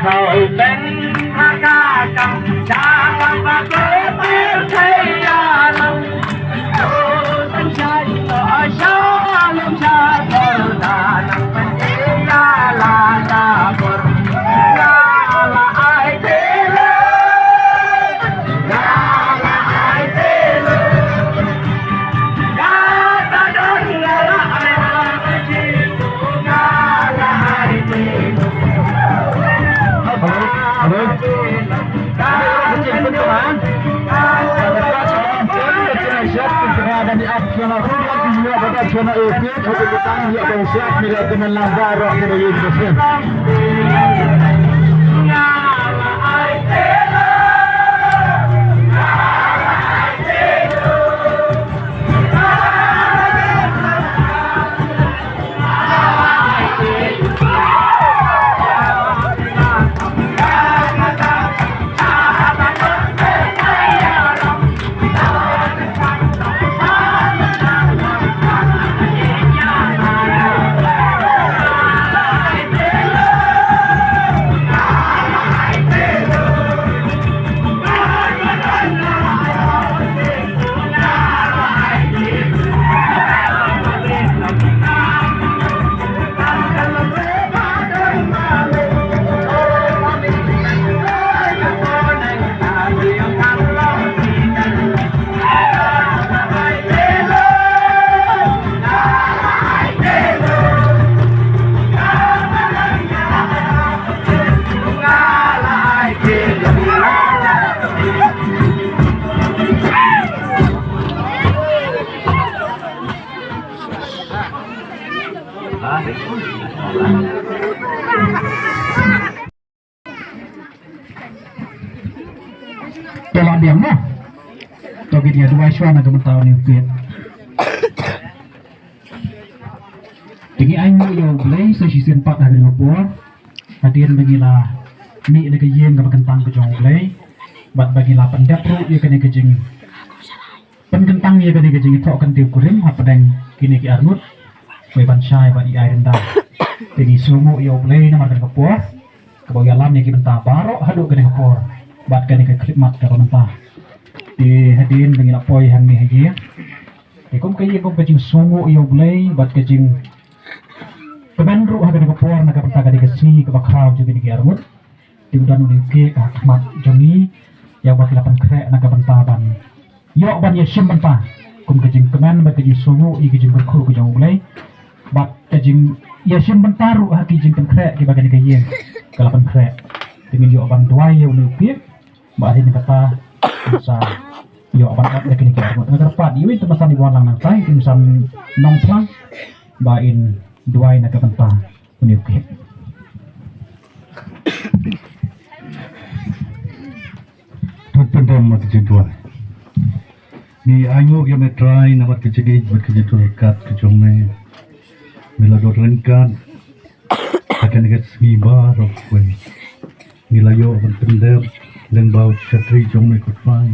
เขาเป็นพระกากังชาลังปะเกเปเทยาลังโอ้ตันชัยต่อชาลังชาโตดานังเป็นเอยาลาลาบรลาลาไอเทเลลาลาไอเทเลยาตาดอนลาลาไอจิลาลาไอเทเลdan diakhirat juga pada zona itu kebutuhan yang bersiap bila dengan langgar roh dari Yesus. Tolak diam lah. Togi dia dua suara ke mentau ni ukit. Tinggi aing yo blay sesisin 4 hari ngapur. Hadirin bagilah ni ada kejen ke kentang ke jong blay. Bat bagilah pendap ru ye kene kejing. Pen kentang ye kene kejing tok kan tiup kuring apa deng kini ki arnut. Koi ban syai ba di air rendah. Tinggi sungu yo blay na makan kapur. Kebau yalam ni ki mentah barok hadu kene kapur. Bat kene ke klipmat ke mentah. Di hadirin bagilah poi hang ni haji. Ikum kaya ikum kejing sungu yo blay bat kejing Pemandru haga dengan puan naga pertaga di kesi ke bakrau juga di garut di udan unik ke ahmad jongi yang buat 8 krek naga bentaban yok ban yesim bentah kum kejing keman bat kejing sungu i kejing berkru ke jong ulai bat kejing yesim bentaru haki kejing krek di bagian kejing ke 8 krek dengan yok ban duai yang unik ke bat ini kata bisa yok ban bat lagi di garut naga pat iwi temasan di walang nang tai temasan nong plang bain dua nak bentah menyukit. Tentang mati jadwal. Ni ayo yang metrai nak kecegit berkejadwal kat kecomel. Mila dorengkan akan dekat semibar okwe. Mila yo pendem dan bau chatri jomel kutfai.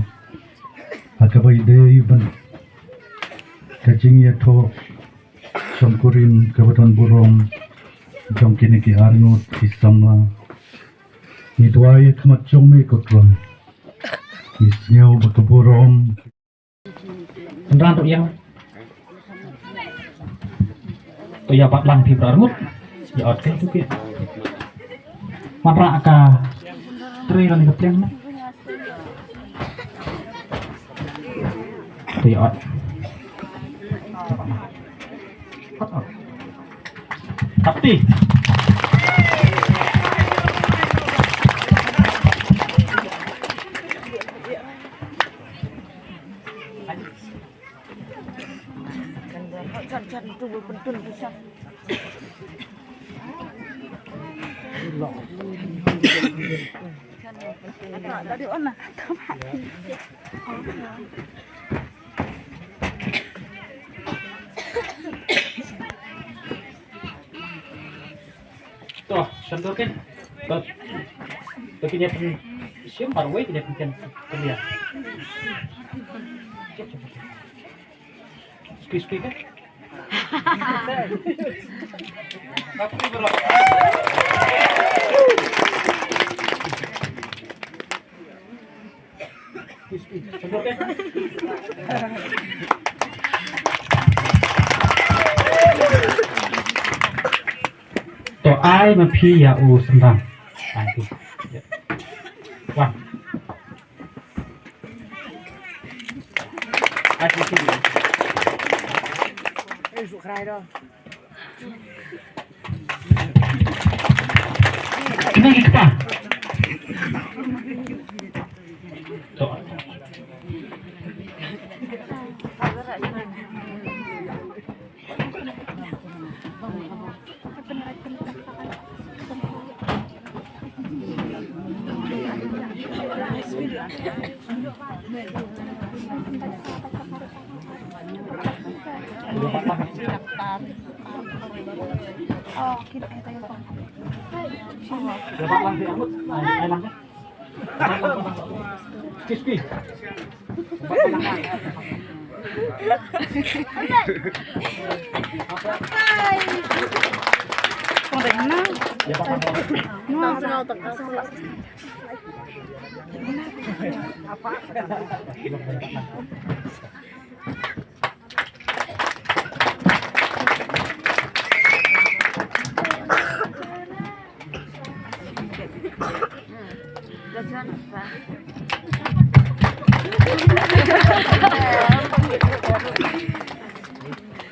Akabai dei ban kacing ya to Songkurin kabupaten Burong jong kini ki Arnut ki Samla ni tuai kemat jong me kotwa ni snyau berkeburong kendaraan tu yang tu ya pak lang pi Arnut ya ot ke tu ki matra aka tri lan kepleng tu ya ot tapi Tuh, sentuh kan? Begini pun siapa baru ini tidak mungkin kerja. Skip kan? Tapi berapa? Sentuh kan? To ai mà phi ya u sendang. Nanti. Wah. Aku sini. Suka dah. Ini kita. To. Oh, kita tayo pa. Dapat lang si Amut. Ay lang. Crispy.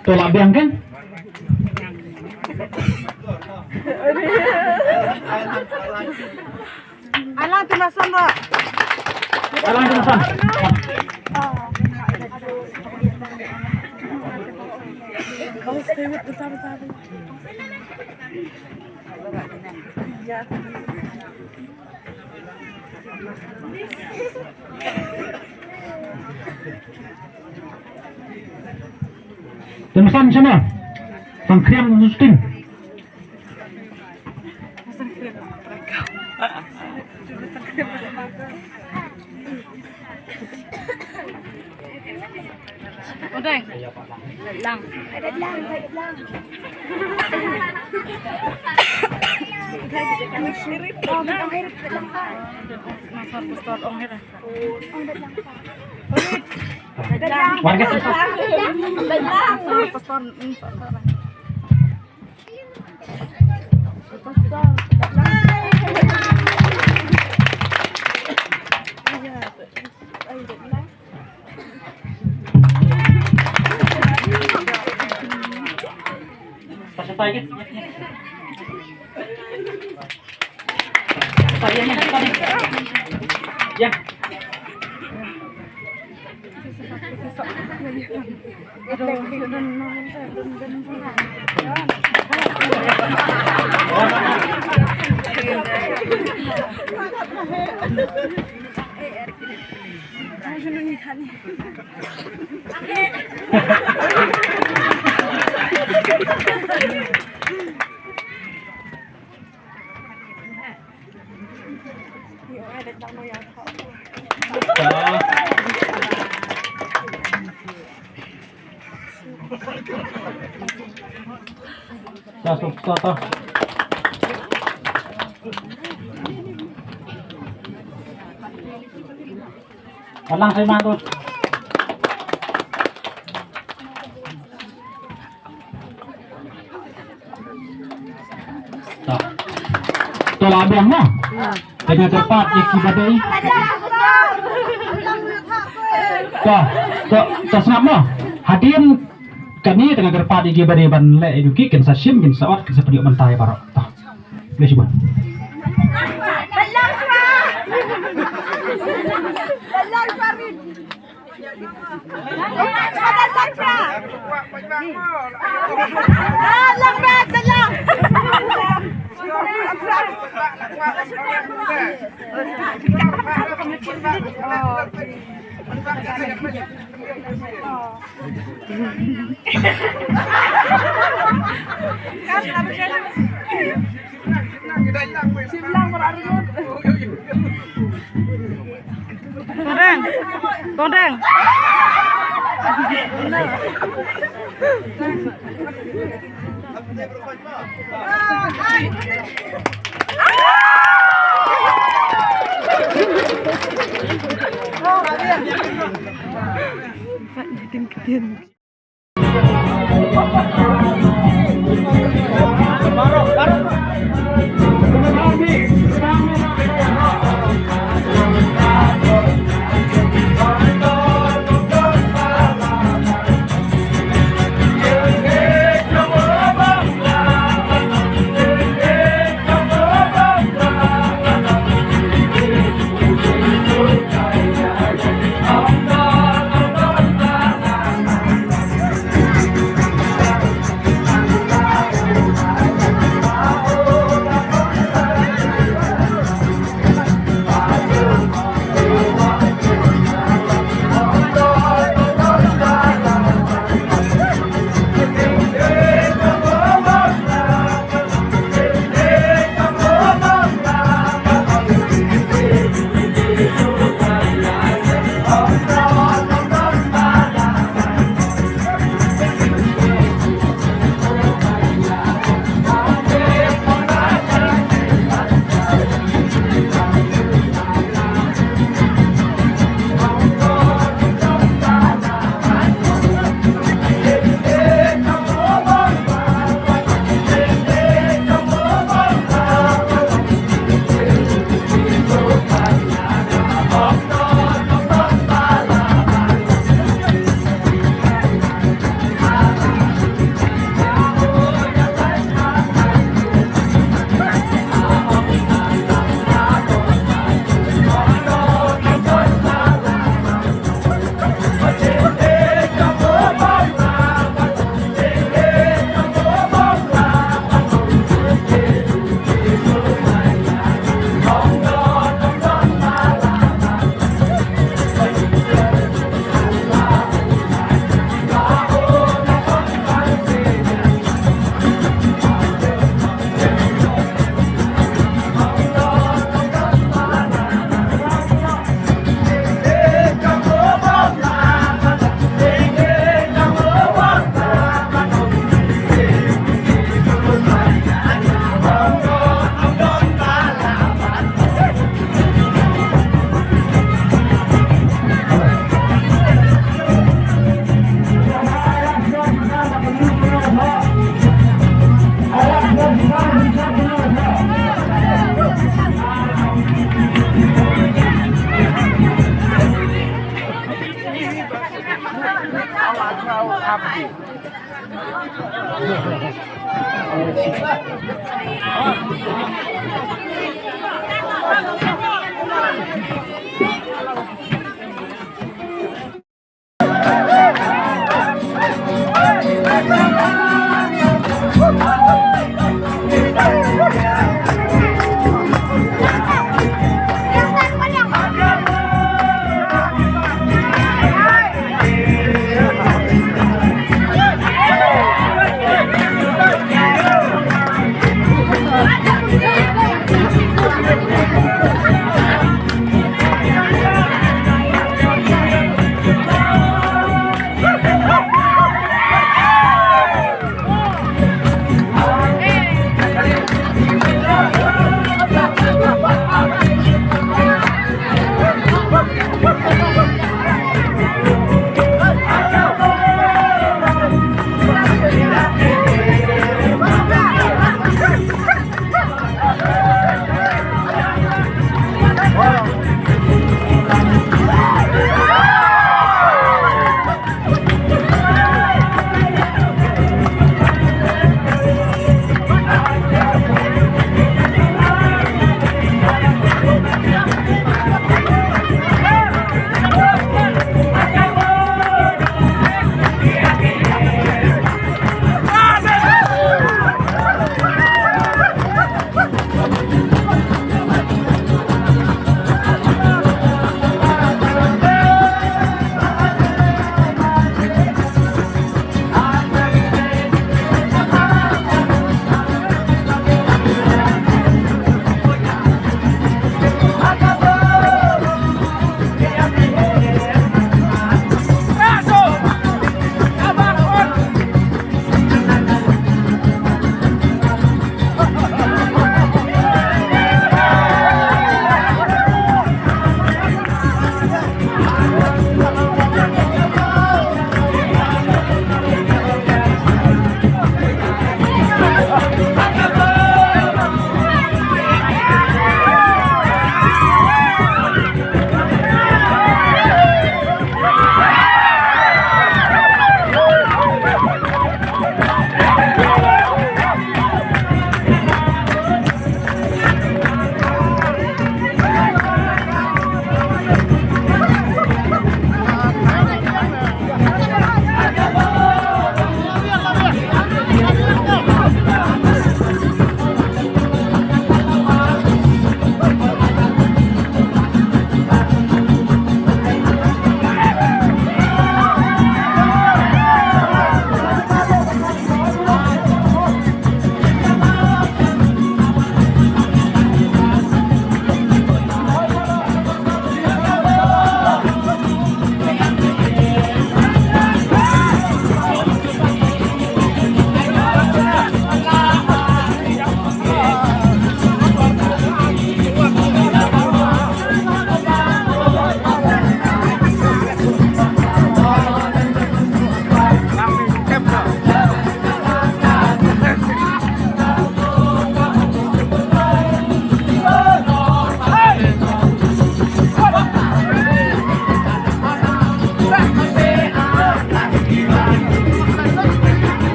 Tolak biang kan? Alang timasan ba? Alang timasan. Oh, sewit besar-besar. Ya. Temesan sana. Sangkriam susting. Udah. Lang. Warga peserta ini. Ya. Stop. Walang saya mantul. Tolak abang mah. Dengan cepat ikibadai. Tuh senap mah. Hadirin kami dengan gerpat ikibadai ban le eduki kan sasim kan saat kan seperti mentai barok. Tuh. Boleh coba. Kodeng. Hãy subscribe cho kênh Ghiền Mì Gõ để không bỏ lỡ